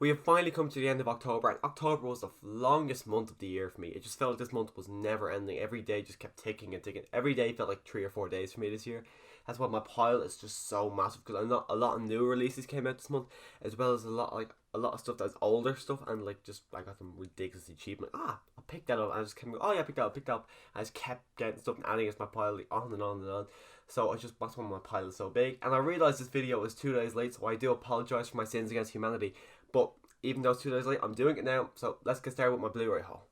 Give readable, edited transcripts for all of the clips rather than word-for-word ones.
We have finally come to the end of October, and October was the longest month of the year for me. It just felt like this month was never ending. Every day just kept ticking and ticking. Every day felt like 3 or 4 days for me this year. That's why my pile is just so massive, because a lot of new releases came out this month, as well as a lot of stuff that's older stuff, and like just I got them ridiculously cheap. I'm like, I picked that up, and I just kept going, oh yeah, I picked that up, picked that up. I just kept getting stuff and adding it to my pile, like, on and on and on. So that's why my pile is so big. And I realized this video was 2 days late, so I do apologize for my sins against humanity. But even though it's 2 days late, I'm doing it now. So let's get started with my Blu-ray haul.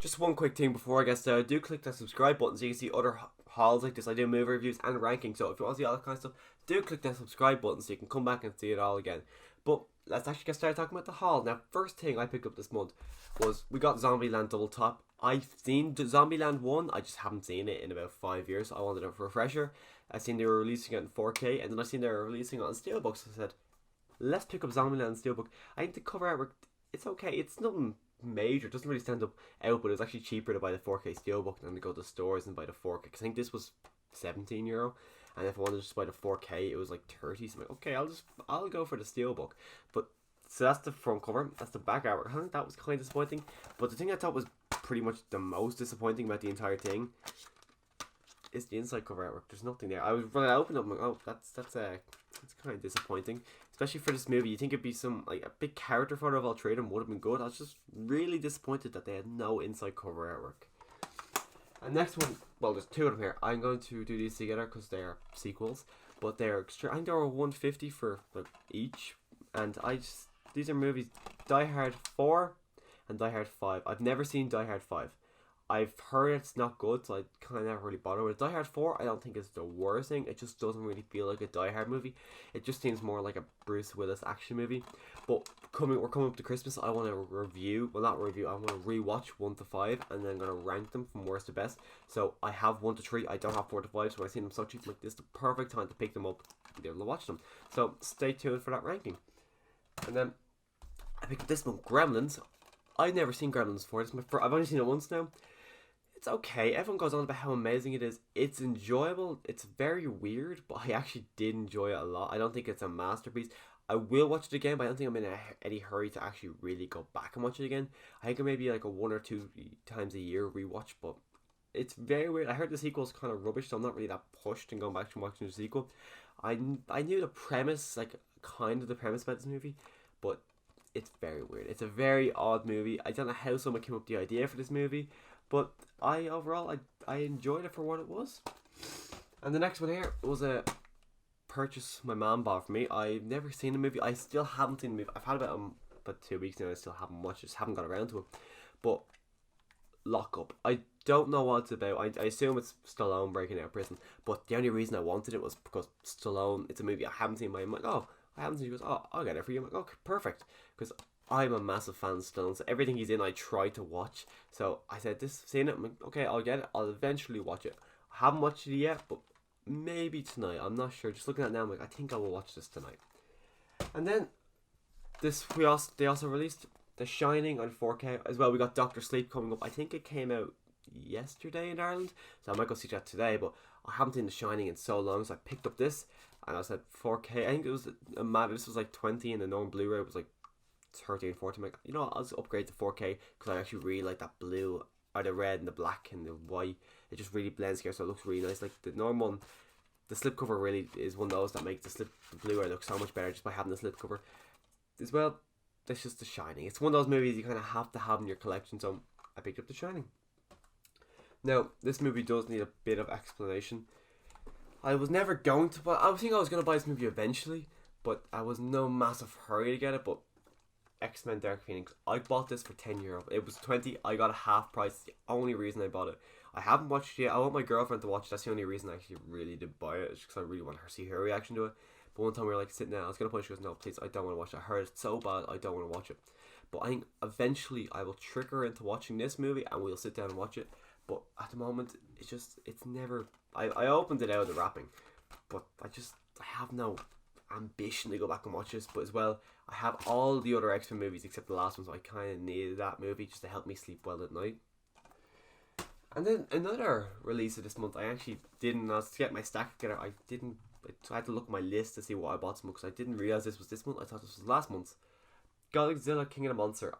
Just one quick thing before I get started. Do click that subscribe button so you can see other hauls like this. I do movie reviews and rankings. So if you want to see all that kind of stuff, do click that subscribe button so you can come back and see it all again. But let's actually get started talking about the haul. Now, first thing I picked up this month was we got Zombieland Double Top. I've seen Zombieland 1, I just haven't seen it in about 5 years, so I wanted a refresher. I seen they were releasing it in 4K, and then I seen they were releasing it on Steelbook, so I said, let's pick up Zombieland Steelbook. I think the cover artwork, it's okay, it's nothing major, it doesn't really stand up out, but it's actually cheaper to buy the 4K Steelbook than to go to stores and buy the 4K, because I think this was €17, and if I wanted to just buy the 4K, it was like 30, so I'm like, okay, I'll go for the Steelbook. But so that's the front cover, that's the back artwork. I think that was kind of disappointing, but the thing I thought was pretty much the most disappointing about the entire thing is the inside cover artwork. There's nothing there. When I opened it, I'm like, oh, that's kind of disappointing, especially for this movie. You think it'd be some like a big character photo of all three of them would have been good. I was just really disappointed that they had no inside cover artwork. And next one, well, there's two of them here. I'm going to do these together because they are sequels, but they're I think they were $150 for like each, and these are movies, Die Hard 4 and Die Hard 5. I've never seen Die Hard 5. I've heard it's not good, so I kind of never really bother with it. Die Hard 4, I don't think it's the worst thing. It just doesn't really feel like a Die Hard movie. It just seems more like a Bruce Willis action movie. But we're coming up to Christmas. I want to I want to rewatch 1 to 5, and then I'm going to rank them from worst to best. So I have 1 to 3. I don't have 4 to 5. So when I see them so cheap, like this is the perfect time to pick them up and be able to watch them. So stay tuned for that ranking. And then I picked up this one, Gremlins. I've never seen Gremlins before. I've only seen it once now. It's okay. Everyone goes on about how amazing it is. It's enjoyable. It's very weird, but I actually did enjoy it a lot. I don't think it's a masterpiece. I will watch it again, but I don't think I'm in any hurry to actually really go back and watch it again. I think it may be like a 1 or 2 times a year rewatch, but it's very weird. I heard the sequel's kind of rubbish, so I'm not really that pushed in going back and watching the sequel. I knew the premise, like kind of the premise about this movie, but it's very weird. It's a very odd movie. I don't know how someone came up with the idea for this movie, but I enjoyed it for what it was. And the next one here was a purchase my mom bought for me. I've never seen the movie. I still haven't seen the movie. I've had about 2 weeks now. I still haven't watched it. Just haven't got around to it. But Lock Up. I don't know what it's about. I assume it's Stallone breaking out of prison. But the only reason I wanted it was because Stallone, it's a movie I haven't seen. I'm like, oh, I haven't seen it. He goes, oh, I'll get it for you. I'm like, okay, perfect. Because I'm a massive fan of Stallone, so everything he's in I try to watch. So I said, seen it, I'm like, okay, I'll get it, I'll eventually watch it. I haven't watched it yet, but maybe tonight, I'm not sure. Just looking at it now, I'm like, I think I will watch this tonight. And then they also released The Shining on 4K as well. We got Doctor Sleep coming up. I think it came out yesterday in Ireland, so I might go see that today, but I haven't seen The Shining in so long, so I picked up this, and I said 4K. I think it was this was like 20, and the normal Blu-ray was like 13, 14. Like, you know what, I'll just upgrade to 4K because I actually really like that blue, or the red and the black and the white. It just really blends together, so it looks really nice. Like the normal one, the slipcover really is one of those that make the Blu-ray look so much better just by having the slipcover. As well, that's just The Shining. It's one of those movies you kind of have to have in your collection, so I picked up The Shining. Now, this movie does need a bit of explanation. I was never going to buy, I think I was going to buy this movie eventually, but I was in no massive hurry to get it. But X-Men Dark Phoenix, I bought this for €10. It was 20, I got a half price. It's the only reason I bought it. I haven't watched it yet. I want my girlfriend to watch it. That's the only reason I actually really did buy it. It's because I really want her to see her reaction to it. But one time we were like sitting there, I was going to punch, she goes, no please, I don't want to watch it. I heard it's so bad, I don't want to watch it. But I think eventually I will trick her into watching this movie and we'll sit down and watch it. But at the moment, it's never, I opened it out of the wrapping, but I have no ambition to go back and watch this. But as well, I have all the other X-Men movies except the last one, so I kind of needed that movie just to help me sleep well at night. And then another release of this month, I actually didn't, to get my stack together, I had to look at my list to see what I bought this month, because I didn't realize this was this month. I thought this was last month. Godzilla King of the Monster.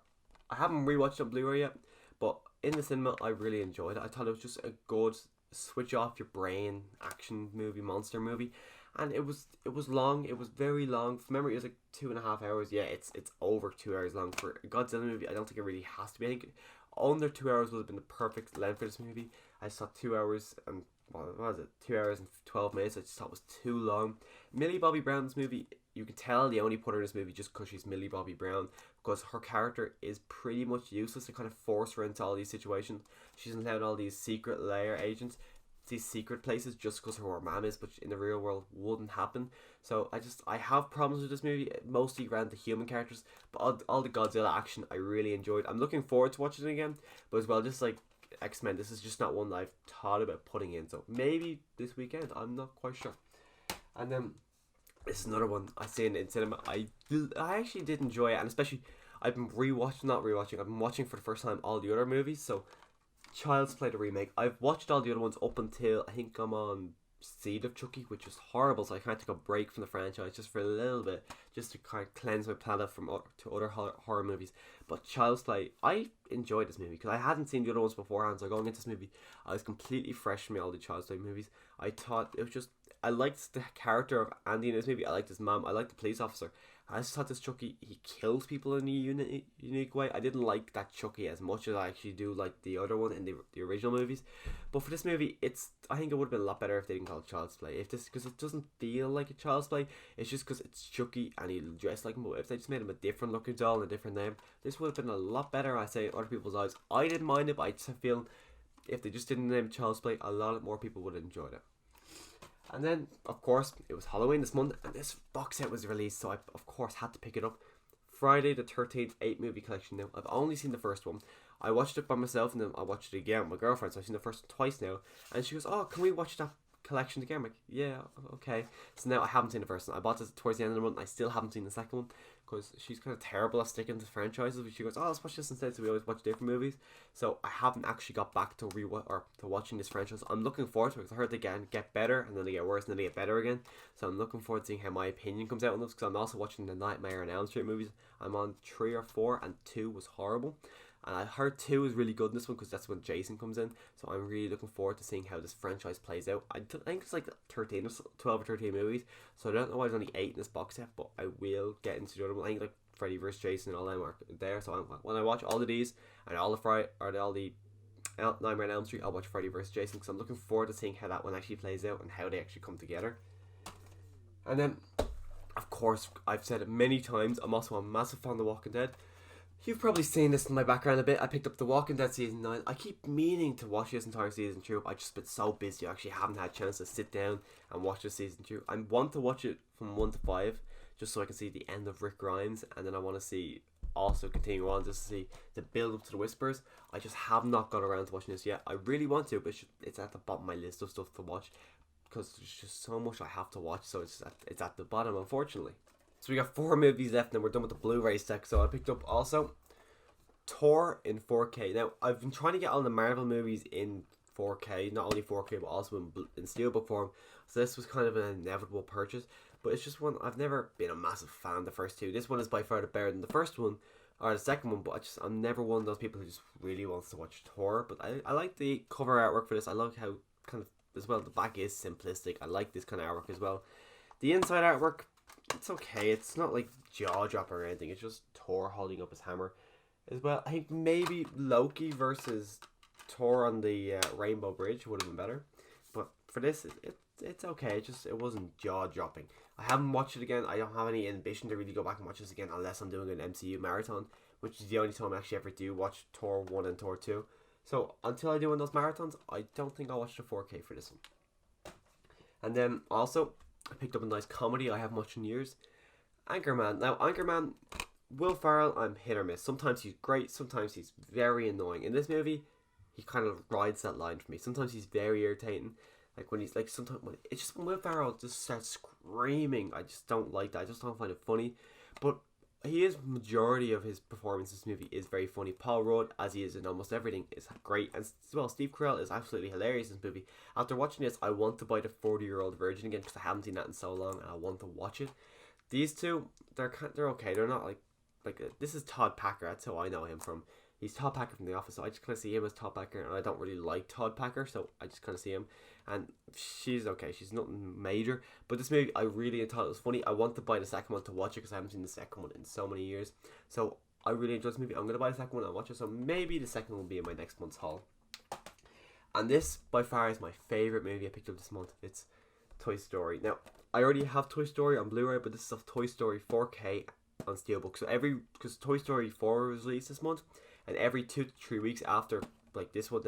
I haven't rewatched it on Blu-ray yet, but in the cinema I really enjoyed it. I thought it was just a good switch off your brain action movie, monster movie, and it was long. It was very long. From memory, it was like 2.5 hours. Yeah, it's over 2 hours long for a Godzilla movie. I don't think it really has to be. I think under 2 hours would have been the perfect length for this movie. I saw 2 hours and what was it? 2 hours and 12 minutes. I just thought it was too long. Millie Bobby Brown's movie, you can tell they only put her in this movie just because she's Millie Bobby Brown, because her character is pretty much useless. They kind of force her into all these situations. She's allowed all these secret layer agents, these secret places, just because her mom is, but in the real world wouldn't happen. So I have problems with this movie, mostly around the human characters, but all the Godzilla action I really enjoyed. I'm looking forward to watching it again, but as well, just like X-Men, this is just not one that I've thought about putting in, so maybe this weekend, I'm not quite sure. And then this is another one I seen in cinema. I actually did enjoy it, and especially I've been not rewatching, I've been watching for the first time all the other movies. So Child's Play the remake, I've watched all the other ones up until I think I'm on Seed of Chucky, which is horrible, so I can't take a break from the franchise just for a little bit, just to kind of cleanse my palate from to other horror movies. But Child's Play, I enjoyed this movie because I hadn't seen the other ones beforehand, so going into this movie I was completely fresh from all the Child's Play movies. I thought it was just, I liked the character of Andy in this movie. I liked his mom. I liked the police officer. I just thought this Chucky, he kills people in a unique way. I didn't like that Chucky as much as I actually do like the other one in the original movies. But for this movie, I think it would have been a lot better if they didn't call it Child's Play. Because it doesn't feel like a Child's Play. It's just because it's Chucky and he dressed like him. But if they just made him a different looking doll and a different name, this would have been a lot better, I say, in other people's eyes. I didn't mind it, but I just feel if they just didn't name it Child's Play, a lot more people would have enjoyed it. And then, of course, it was Halloween this month, and this box set was released, so I, of course, had to pick it up. Friday the 13th 8-movie collection now. I've only seen the first one. I watched it by myself, and then I watched it again with my girlfriend, so I've seen the first one twice now. And she goes, oh, can we watch that collection again? I'm like, yeah, okay. So now I haven't seen the first one. I bought this towards the end of the month, and I still haven't seen the second one, because she's kind of terrible at sticking to franchises. She goes, oh, let's watch this instead, so we always watch different movies. So I haven't actually got back to watching this franchise. I'm looking forward to it, because I heard they get better, and then they get worse, and then they get better again. So I'm looking forward to seeing how my opinion comes out on this, because I'm also watching the Nightmare on Elm Street movies. I'm on 3 or 4, and 2 was horrible. And I heard 2 is really good in this one, because that's when Jason comes in. So I'm really looking forward to seeing how this franchise plays out. I think it's like 12 or 13 movies. So I don't know why there's only 8 in this box set, but I will get into the other one. I think like Freddy vs. Jason and all them are there. So when I watch all of these and all the Nightmare on Elm Street, I'll watch Freddy vs. Jason, because I'm looking forward to seeing how that one actually plays out and how they actually come together. And then, of course, I've said it many times, I'm also a massive fan of The Walking Dead. You've probably seen this in my background a bit. I picked up The Walking Dead Season 9. I keep meaning to watch this entire season through. I've just been so busy. I actually haven't had a chance to sit down and watch this season through. I want to watch it from 1 to 5, just so I can see the end of Rick Grimes. And then I want to see, also continue on, just to see the build up to the Whispers. I just have not got around to watching this yet. I really want to, but it's at the bottom of my list of stuff to watch, because there's just so much I have to watch. So it's at the bottom, unfortunately. So we got 4 movies left, and we're done with the Blu-ray stack. So I picked up also Thor in 4K. Now, I've been trying to get all the Marvel movies in 4K, not only 4K, but also in steelbook form. So this was kind of an inevitable purchase. But it's just one, I've never been a massive fan of the first 2. This one is by far better than the first one, or the second one, but I'm never one of those people who just really wants to watch Thor. But I like the cover artwork for this. I like how kind of, as well, the back is simplistic. I like this kind of artwork as well. The inside artwork, it's okay. It's not like jaw-dropper or anything. It's just Thor holding up his hammer. As well, I think maybe Loki versus Thor on the Rainbow Bridge would have been better. But for this, it's okay. It wasn't jaw-dropping. I haven't watched it again. I don't have any ambition to really go back and watch this again, unless I'm doing an MCU marathon, which is the only time I actually ever do watch Thor 1 and Thor 2. So until I do one of those marathons, I don't think I'll watch the 4K for this one. And then also, I picked up a nice comedy I haven't watched in years, Anchorman. Now, Anchorman, Will Ferrell, I'm hit or miss. Sometimes he's great, sometimes he's very annoying. In this movie, he kind of rides that line for me. Sometimes he's very irritating. Like when he's like, sometimes when Will Ferrell just starts screaming, I just don't like that. I just don't find it funny. But he is, majority of his performance in this movie is very funny. Paul Rudd, as he is in almost everything, is great, and as well, Steve Carell is absolutely hilarious in this movie. After watching this, I want to buy the 40-year-old virgin again because I haven't seen that in so long, and I want to watch it. These two, they're okay. They're not this is Todd Packer. That's how I know him from. He's Todd Packer from The Office, so I just kind of see him as Todd Packer, and I don't really like Todd Packer, so I just kind of see him. And she's okay, she's nothing major, but this movie, I really thought it was funny. I want to buy the second one to watch it because I haven't seen the second one in so many years. So I really enjoyed this movie. I'm going to buy the second one and watch it, so maybe the second one will be in my next month's haul. And this, by far, is my favourite movie I picked up this month. It's Toy Story. Now, I already have Toy Story on Blu-ray, but this is of Toy Story 4K on Steelbook. So because Toy Story 4 was released this month, and every 2 to 3 weeks after, like this one,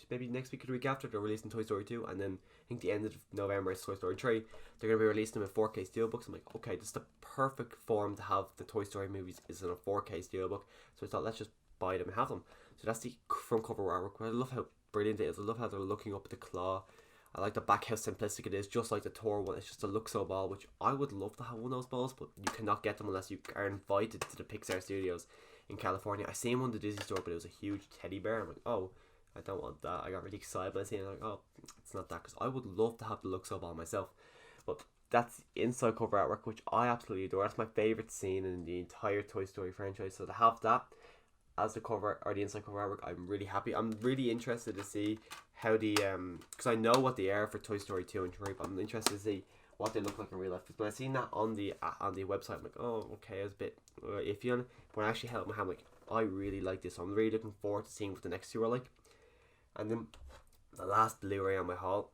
maybe next week or the week after, they're releasing Toy Story 2, and then I think the end of November is Toy Story 3. They're going to be releasing them in 4K Steelbooks. I'm like, okay, this is the perfect form to have the Toy Story movies is in a 4K Steelbook. So I thought, let's just buy them and have them. So that's the front cover artwork. I love how brilliant it is. I love how they're looking up at the claw. I like the back, how simplistic it is, just like the Thor one. It's just a Luxo ball, which I would love to have one of those balls, but you cannot get them unless you are invited to the Pixar Studios in California. I seen one in the Disney store, but it was a huge teddy bear. I'm like, oh, I don't want that. I got really excited when I seen it. I'm like, oh, it's not that, because I would love to have the Luxo ball myself. But that's the inside cover artwork, which I absolutely adore. That's my favourite scene in the entire Toy Story franchise. So to have that as the cover, or the inside cover artwork, I'm really happy. I'm really interested to see how the because I know what they are for Toy Story 2 and 3, but I'm interested to see what they look like in real life. Because when I seen that on the website, I'm like, oh, okay, I was a bit iffy on it. But when I actually held my hand, I'm like, I really like this. So I'm really looking forward to seeing what the next two are like. And then the last Blu-ray on my haul,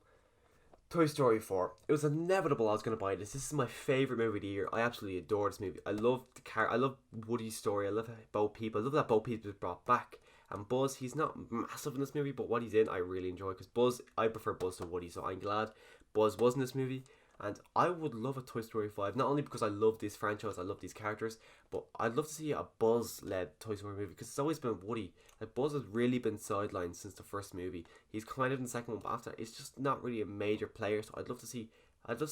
Toy Story 4. It was inevitable I was going to buy this. This is my favourite movie of the year. I absolutely adore this movie. I love I love Woody's story. I love Bo Peep. I love that Bo Peep was brought back. And Buzz, he's not massive in this movie, but what he's in, I really enjoy. Because Buzz, I prefer Buzz to Woody, so I'm glad Buzz was in this movie. And I would love a Toy Story 5, not only because I love this franchise, I love these characters, but I'd love to see a Buzz-led Toy Story movie, because it's always been Woody. Like, Buzz has really been sidelined since the first movie. He's kind of in the second one, but after, it's just not really a major player, so I'd love to see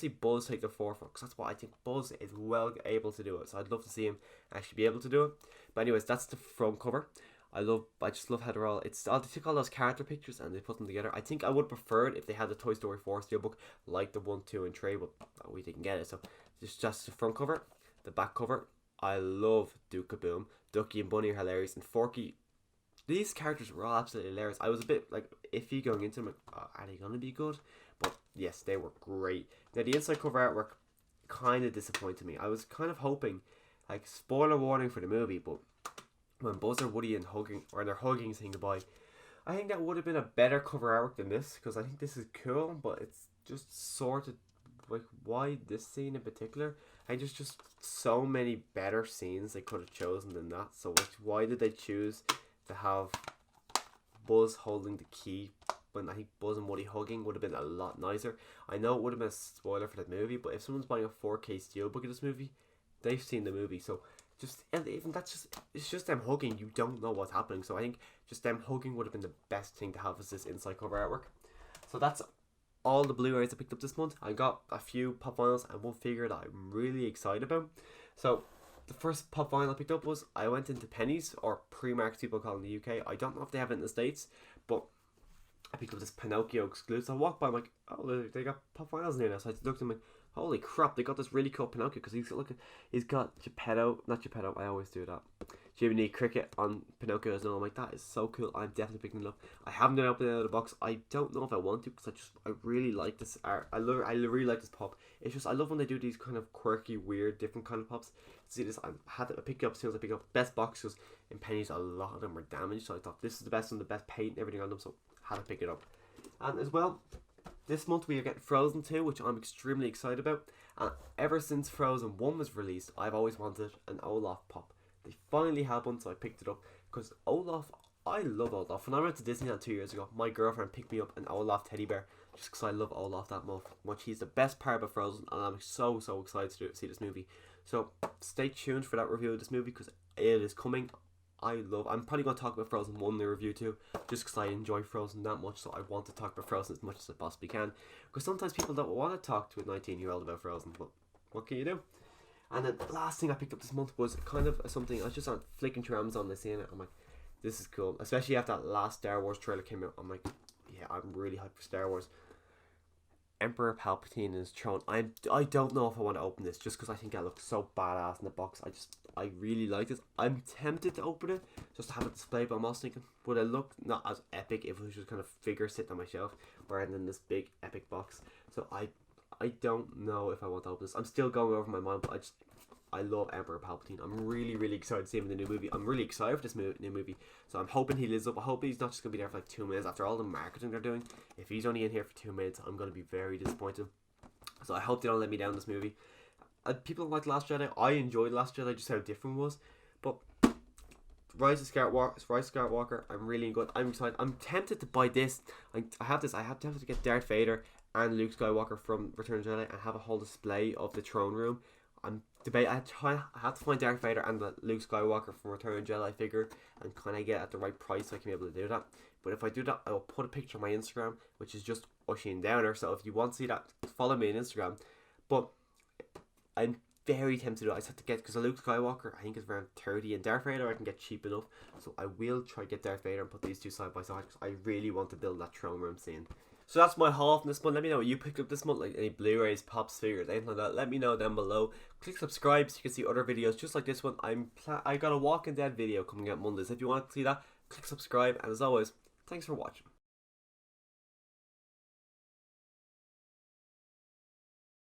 Buzz take the forefront, because that's what I think Buzz is well able to do it, so I'd love to see him actually be able to do it. But anyways, that's the front cover. I just love how they're all, they took all those character pictures and they put them together. I think I would prefer it if they had the Toy Story 4 steelbook like the 1, 2 and 3, but we didn't get it. So just the front cover. The back cover, I love Duke Kaboom. Ducky and Bunny are hilarious, and Forky, these characters were all absolutely hilarious. I was a bit like iffy going into them, like, are they going to be good? But yes, they were great. Now the inside cover artwork kind of disappointed me. I was kind of hoping, like, spoiler warning for the movie, but when Buzz or Woody and they're hugging saying goodbye, I think that would have been a better cover artwork than this, because I think this is cool, but it's just sort of like, why this scene in particular? I think there's just so many better scenes they could have chosen than that. So why did they choose to have Buzz holding the key when I think Buzz and Woody hugging would have been a lot nicer? I know it would have been a spoiler for the movie, but if someone's buying a 4K steelbook of this movie, they've seen the movie, so it's just them hugging. You don't know what's happening, so I think just them hugging would have been the best thing to have as this inside cover artwork. So that's all the Blu-rays I picked up this month. I got a few pop vinyls and one figure that I'm really excited about. So the first pop vinyl I picked up was, I went into Penny's, or Primark people call it in the UK. I don't know if they have it in the States, but I picked up this Pinocchio exclusive. I walked by, I'm like, oh, they got pop vinyls in here now. So I looked at them, like, holy crap, they got this really cool Pinocchio, because he's got not Geppetto, I always do that, Jiminy Cricket on Pinocchio, and I'm like, that is so cool. I'm definitely picking it up. I haven't been opening it out of the box. I don't know if I want to, because I really like this art. I really like this pop. It's just, I love when they do these kind of quirky, weird, different kind of pops. See this, I picked it up as soon as I picked up. Best boxes in Penny's, a lot of them were damaged, so I thought this is the best one, the best paint and everything on them, so I had to pick it up. And as well, this month we are getting Frozen 2, which I'm extremely excited about. And ever since Frozen 1 was released, I've always wanted an Olaf pop. They finally have one, so I picked it up. Because Olaf, I love Olaf. When I went to Disneyland 2 years ago, my girlfriend picked me up an Olaf teddy bear, just because I love Olaf that much. He's the best part of Frozen, and I'm so excited to see this movie. So stay tuned for that review of this movie, because it is coming. I'm probably going to talk about Frozen 1 in the review too, just because I enjoy Frozen that much, so I want to talk about Frozen as much as I possibly can, because sometimes people don't want to talk to a 19-year-old about Frozen, but what can you do? And then the last thing I picked up this month was kind of something I was just on flicking through Amazon and I seen it. I'm like, this is cool. Especially after that last Star Wars trailer came out. I'm like, yeah, I'm really hyped for Star Wars. Emperor Palpatine is thrown. I don't know if I want to open this just because I think it looks so badass in the box. I really like this. I'm tempted to open it just to have it displayed, but I'm also thinking, would it look not as epic if it was just kind of figure sitting on my shelf rather than this big epic box? So I don't know if I want to open this. I'm still going over my mind, but I love Emperor Palpatine. I'm really, really excited to see him in the new movie. I'm really excited for this new movie. So I'm hoping he lives up. I hope he's not just going to be there for like 2 minutes after all the marketing they're doing. If he's only in here for 2 minutes, I'm going to be very disappointed. So I hope they don't let me down this movie. People like Last Jedi. I enjoyed Last Jedi, just how different it was. But Rise of Skywalker, I'm really good. I'm excited. I'm tempted to buy this. I have this. I have to get Darth Vader and Luke Skywalker from Return of the Jedi and have a whole display of the throne room. I'm debating. I have to find Darth Vader and the Luke Skywalker from Return of the Jedi figure and kind of get at the right price so I can be able to do that. But if I do that, I will put a picture on my Instagram, which is just Oisin Downer. So if you want to see that, follow me on Instagram. But I'm very tempted to do it. I just have to get, because Luke Skywalker I think is around 30 and Darth Vader I can get cheap enough. So I will try to get Darth Vader and put these two side by side because I really want to build that throne room scene. So that's my haul from this month. Let me know what you picked up this month, like any Blu-rays, pops, figures, anything like that. Let me know down below. Click subscribe so you can see other videos just like this one. I got a Walking Dead video coming out Mondays. If you want to see that, click subscribe. And as always, thanks for watching.